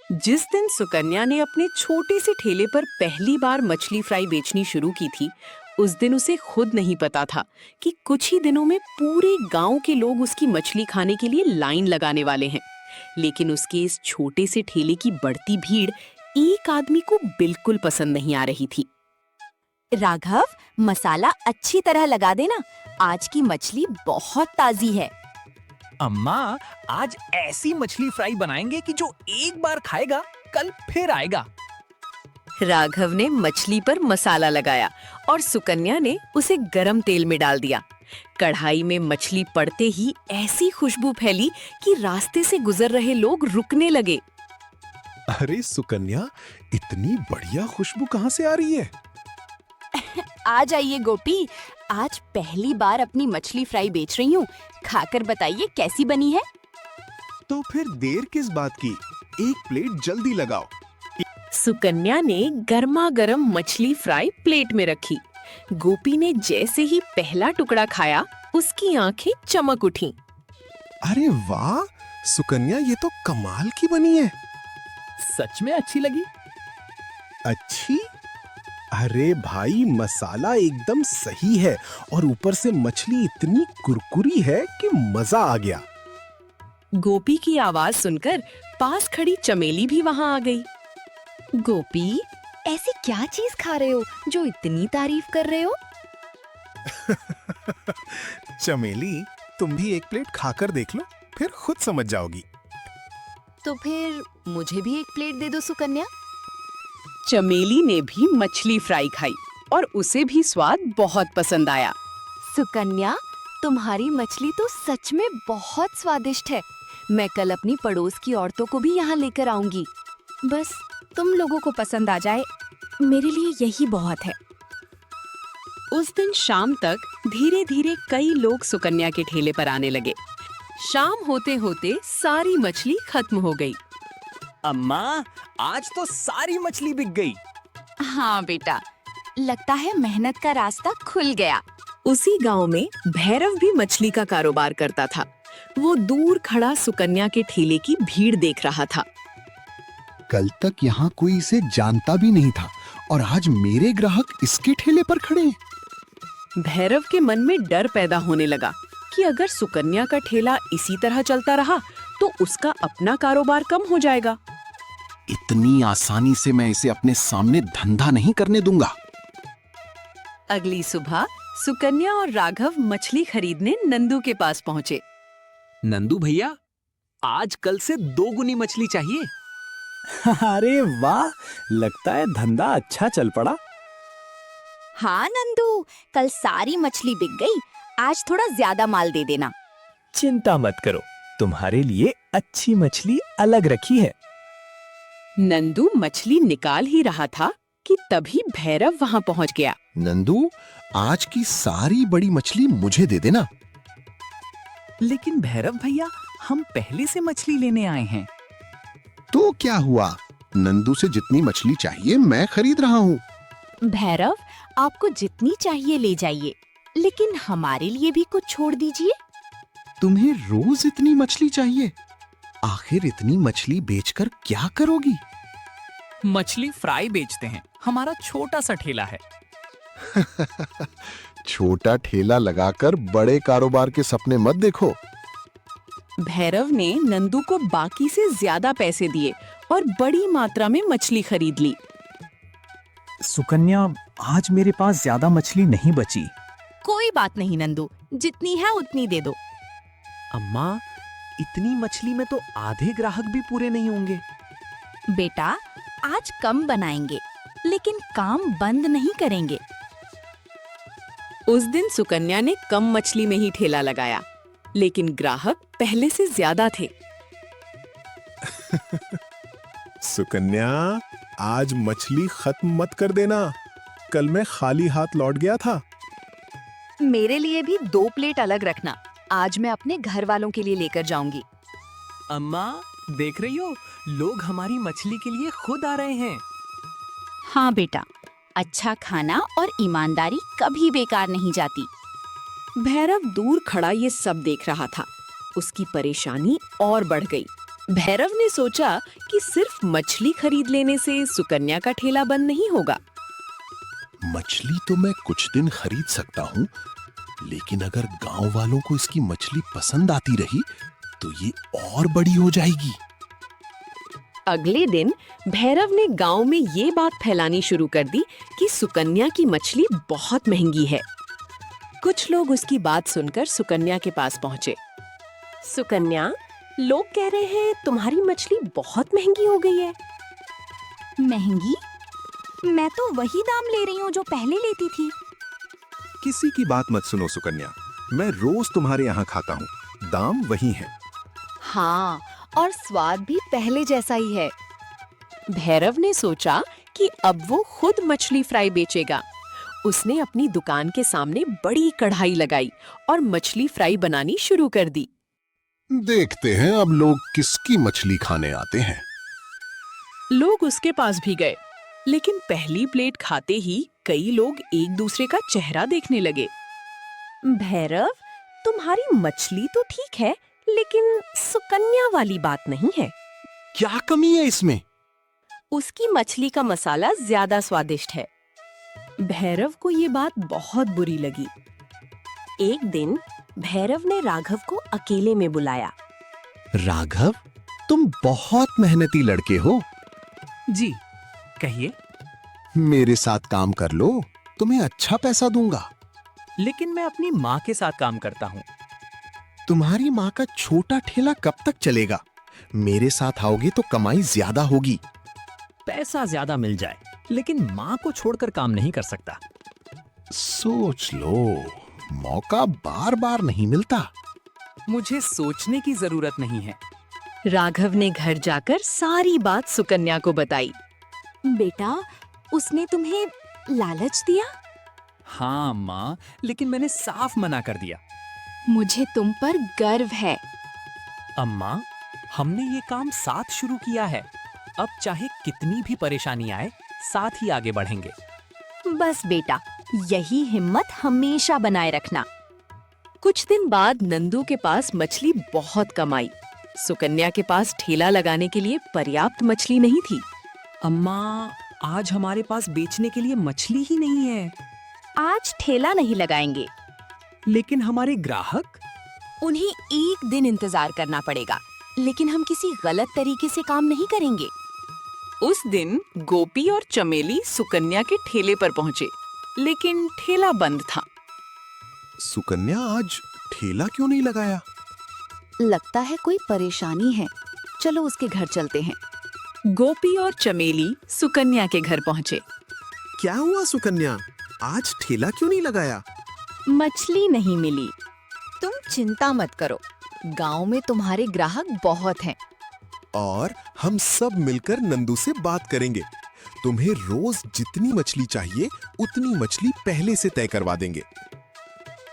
जिस दिन सुकन्या ने अपने छोटे से ठेले पर पहली बार मछली फ्राई बेचनी शुरू की थी, उस दिन उसे खुद नहीं पता था कि कुछ ही दिनों में पूरे गांव के लोग उसकी मछली खाने के लिए लाइन लगाने वाले हैं। लेकिन उसके इस छोटे से ठेले की बढ़ती भीड़ एक आदमी को बिल्कुल पसंद नहीं आ रही थी। राघव, मसाला अच्छी तरह लगा देना। आज की मछली बहुत ताजी है। अम्मा, आज ऐसी मछली फ्राई बनाएंगे कि जो एक बार खाएगा कल फिर आएगा। राघव ने मछली पर मसाला लगाया और सुकन्या ने उसे गरम तेल में डाल दिया। कढ़ाई में मछली पड़ते ही ऐसी खुशबू फैली कि रास्ते से गुजर रहे लोग रुकने लगे। अरे सुकन्या, इतनी बढ़िया खुशबू कहाँ से आ रही है? आ जाइए गोपी, आज पहली बार अपनी मछली फ्राई बेच रही हूँ। खाकर बताइए कैसी बनी है। तो फिर देर किस बात की? एक प्लेट जल्दी लगाओ। सुकन्या ने गर्मा गर्म मछली फ्राई प्लेट में रखी। गोपी ने जैसे ही पहला टुकड़ा खाया, उसकी आंखें चमक उठीं। अरे वाह सुकन्या, ये तो कमाल की बनी है। सच में अच्छी लगी? अच्छी? अरे भाई, मसाला एकदम सही है और ऊपर से मछली इतनी कुरकुरी है कि मजा आ गया। गोपी की आवाज सुनकर पास खड़ी चमेली भी वहां आ गई। गोपी, ऐसी क्या चीज खा रहे हो जो इतनी तारीफ कर रहे हो? चमेली, तुम भी एक प्लेट खाकर देख लो, फिर खुद समझ जाओगी। तो फिर मुझे भी एक प्लेट दे दो सुकन्या। चमेली ने भी मछली फ्राई खाई और उसे भी स्वाद बहुत पसंद आया। सुकन्या, तुम्हारी मछली तो सच में बहुत स्वादिष्ट है। मैं कल अपनी पड़ोस की औरतों को भी यहाँ लेकर आऊंगी। बस तुम लोगों को पसंद आ जाए, मेरे लिए यही बहुत है। उस दिन शाम तक धीरे धीरे कई लोग सुकन्या के ठेले पर आने लगे। शाम होते होते सारी मछली खत्म हो गई। अम्मा, आज तो सारी मछली बिक गई। हाँ बेटा, लगता है मेहनत का रास्ता खुल गया। उसी गांव में भैरव भी मछली का कारोबार करता था। वो दूर खड़ा सुकन्या के ठेले की भीड़ देख रहा था। कल तक यहाँ कोई इसे जानता भी नहीं था और आज मेरे ग्राहक इसके ठेले पर खड़े हैं। भैरव के मन में डर पैदा होने लगा कि अगर सुकन्या का ठेला इसी तरह चलता रहा तो उसका अपना कारोबार कम हो जाएगा। इतनी आसानी से मैं इसे अपने सामने धंधा नहीं करने दूंगा। अगली सुबह सुकन्या और राघव मछली खरीदने नंदू के पास पहुंचे। नंदू भैया, आज कल से 2 गुनी मछली चाहिए। अरे वाह, लगता है धंधा अच्छा चल पड़ा। हाँ नंदू, कल सारी मछली बिक गई। आज थोड़ा ज्यादा माल दे देना। चिंता मत करो, तुम्हारे लिए अच्छी मछली अलग रखी है। नंदू मछली निकाल ही रहा था कि तभी भैरव वहां पहुंच गया। नंदू, आज की सारी बड़ी मछली मुझे दे देना। लेकिन भैरव भैया, हम पहले से मछली लेने आए हैं। तो क्या हुआ? नंदू से जितनी मछली चाहिए मैं खरीद रहा हूँ। भैरव, आपको जितनी चाहिए ले जाइए, लेकिन हमारे लिए भी कुछ छोड़ दीजिए। तुम्हें रोज इतनी मछली चाहिए? आखिर इतनी मछली बेचकर क्या करोगी? मछली फ्राई बेचते हैं, हमारा छोटा सा ठेला है। छोटा ठेला लगाकर बड़े कारोबार के सपने मत देखो। भैरव ने नंदू को बाकी से ज्यादा पैसे दिए और बड़ी मात्रा में मछली खरीद ली। सुकन्या, आज मेरे पास ज्यादा मछली नहीं बची। कोई बात नहीं नंदू, जितनी है उतनी दे दो। अम्मा, इतनी मछली में तो आधे ग्राहक भी पूरे नहीं होंगे। बेटा, आज कम बनाएंगे, लेकिन काम बंद नहीं करेंगे। उस दिन सुकन्या ने कम मछली में ही ठेला लगाया, लेकिन ग्राहक पहले से ज्यादा थे। सुकन्या, आज मछली खत्म मत कर देना। कल मैं खाली हाथ लौट गया था। मेरे लिए भी 2 प्लेट अलग रखना। आज मैं अपने घर वालों के लिए लेकर जाऊंगी। अम्मा, देख रही हो, लोग हमारी मछली के लिए खुद आ रहे हैं। हाँ बेटा, अच्छा खाना और ईमानदारी कभी बेकार नहीं जाती। भैरव दूर खड़ा ये सब देख रहा था। उसकी परेशानी और बढ़ गई। भैरव ने सोचा कि सिर्फ मछली खरीद लेने से सुकन्या का ठेला बंद नहीं होगा। मछली तो मैं कुछ दिन खरीद सकता हूँ, लेकिन अगर गांव वालों को इसकी मछली पसंद आती रही तो ये और बड़ी हो जाएगी। अगले दिन भैरव ने गांव में ये बात फैलानी शुरू कर दी कि सुकन्या की मछली बहुत महंगी है। कुछ लोग उसकी बात सुनकर सुकन्या के पास पहुंचे। सुकन्या, लोग कह रहे हैं तुम्हारी मछली बहुत महंगी हो गई है। महंगी? मैं तो वही दाम ले रही हूँ जो पहले लेती थी। किसी की बात मत सुनो सुकन्या, मैं रोज तुम्हारे यहाँ खाता हूँ, दाम वही है। हाँ, और स्वाद भी पहले जैसा ही है। भैरव ने सोचा कि अब वो खुद मछली फ्राई बेचेगा। उसने अपनी दुकान के सामने बड़ी कढ़ाई लगाई और मछली फ्राई बनानी शुरू कर दी। देखते हैं अब लोग किसकी मछली खाने आते हैं। लोग उसके पास भी गए, लेकिन पहली प्लेट खाते ही कई लोग एक दूसरे का चेहरा देखने लगे। भैरव, तुम्हारी मछली तो ठीक है, लेकिन सुकन्या वाली बात नहीं है। क्या कमी है इसमें? उसकी मछली का मसाला ज्यादा स्वादिष्ट है। भैरव को ये बात बहुत बुरी लगी। एक दिन भैरव ने राघव को अकेले में बुलाया। राघव, तुम बहुत मेहनती लड़के हो। जी, कहिए। मेरे साथ काम कर लो, तुम्हें अच्छा पैसा दूंगा। लेकिन मैं अपनी माँ के साथ काम करता हूँ। तुम्हारी माँ का छोटा ठेला कब तक चलेगा? मेरे साथ आओगे तो कमाई ज्यादा होगी। पैसा ज्यादा मिल जाए, लेकिन माँ को छोड़कर काम नहीं कर सकता। सोच लो, मौका बार बार नहीं मिलता। मुझे सोचने की जरूरत नहीं है। राघव ने घर जाकर सारी बात सुकन्या को बताई। बेटा, उसने तुम्हें लालच दिया? हाँ माँ, लेकिन मैंने साफ मना कर दिया। मुझे तुम पर गर्व है। अम्मा, हमने ये काम साथ शुरू किया है। अब चाहे कितनी भी परेशानी आए, साथ ही आगे बढ़ेंगे। बस बेटा, यही हिम्मत हमेशा बनाए रखना। कुछ दिन बाद नंदू के पास मछली बहुत कम आई। सुकन्या के पास ठेला लगाने के लिए पर्याप्त मछली नहीं थी। अम्मा, आज हमारे पास बेचने के लिए मछली ही नहीं है। आज ठेला नहीं लगाएंगे। लेकिन हमारे ग्राहक? उन्हें एक दिन इंतजार करना पड़ेगा, लेकिन हम किसी गलत तरीके से काम नहीं करेंगे। उस दिन गोपी और चमेली सुकन्या के ठेले पर पहुंचे, लेकिन ठेला बंद था। सुकन्या, आज ठेला क्यों नहीं लगाया? लगता है कोई परेशानी है। चलो उसके घर चलते हैं। गोपी और चमेली सुकन्या के घर पहुंचे। क्या हुआ सुकन्या, आज ठेला क्यों नहीं लगाया? मछली नहीं मिली। तुम चिंता मत करो, गांव में तुम्हारे ग्राहक बहुत हैं। और हम सब मिलकर नंदू से बात करेंगे। तुम्हें रोज जितनी मछली चाहिए उतनी मछली पहले से तय करवा देंगे।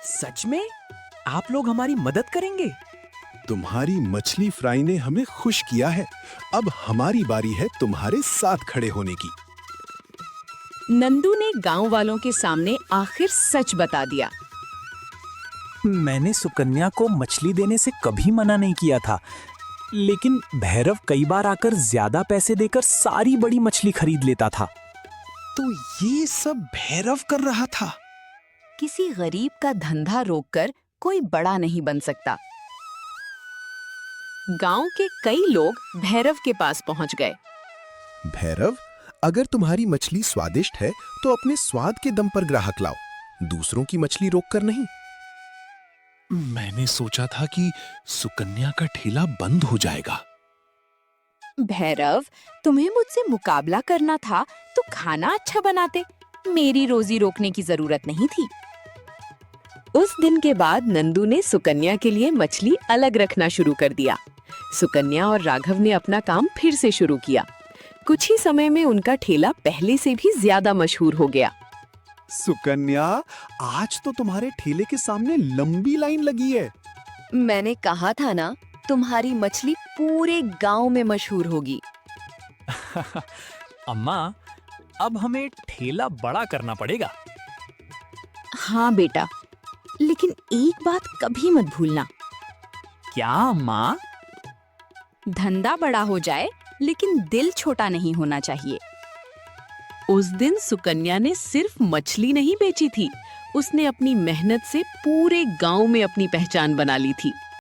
सच में? आप लोग हमारी मदद करेंगे? तुम्हारी मछली फ्राई ने हमें खुश किया है। अब हमारी बारी है तुम्हारे साथ खड़े होने की। नंदू ने गांव वालों के सामने आखिर सच बता दिया। मैंने सुकन्या को मछली देने से कभी मना नहीं किया था, लेकिन भैरव कई बार आकर ज्यादा पैसे देकर सारी बड़ी मछली खरीद लेता था। तो ये सब भैरव कर रहा था। किसी गरीब का धंधा रोककर कोई बड़ा नहीं बन सकता। गांव के कई लोग भैरव के पास पहुंच गए। भैरव, अगर तुम्हारी मछली स्वादिष्ट है तो अपने स्वाद के दम पर ग्राहक लाओ, दूसरों की मछली रोककर नहीं। मैंने सोचा था कि सुकन्या का ठेला बंद हो जाएगा। भैरव, तुम्हें मुझसे मुकाबला करना था तो खाना अच्छा बनाते। मेरी रोजी रोकने की जरूरत नहीं थी। उस दिन के बाद नंदू ने सुकन्या के लिए मछली अलग रखना शुरू कर दिया। सुकन्या और राघव ने अपना काम फिर से शुरू किया। कुछ ही समय में उनका ठेला पहले से भी ज्यादा मशहूर हो गया। सुकन्या, आज तो तुम्हारे ठेले के सामने लंबी लाइन लगी है। मैंने कहा था ना, तुम्हारी मछली पूरे गांव में मशहूर होगी। अम्मा, अब हमें ठेला बड़ा करना पड़ेगा। हाँ बेटा, लेकिन एक बात कभी मत भूलना। क्या अम्मा? धंधा बड़ा हो जाए लेकिन दिल छोटा नहीं होना चाहिए। उस दिन सुकन्या ने सिर्फ मछली नहीं बेची थी, उसने अपनी मेहनत से पूरे गांव में अपनी पहचान बना ली थी।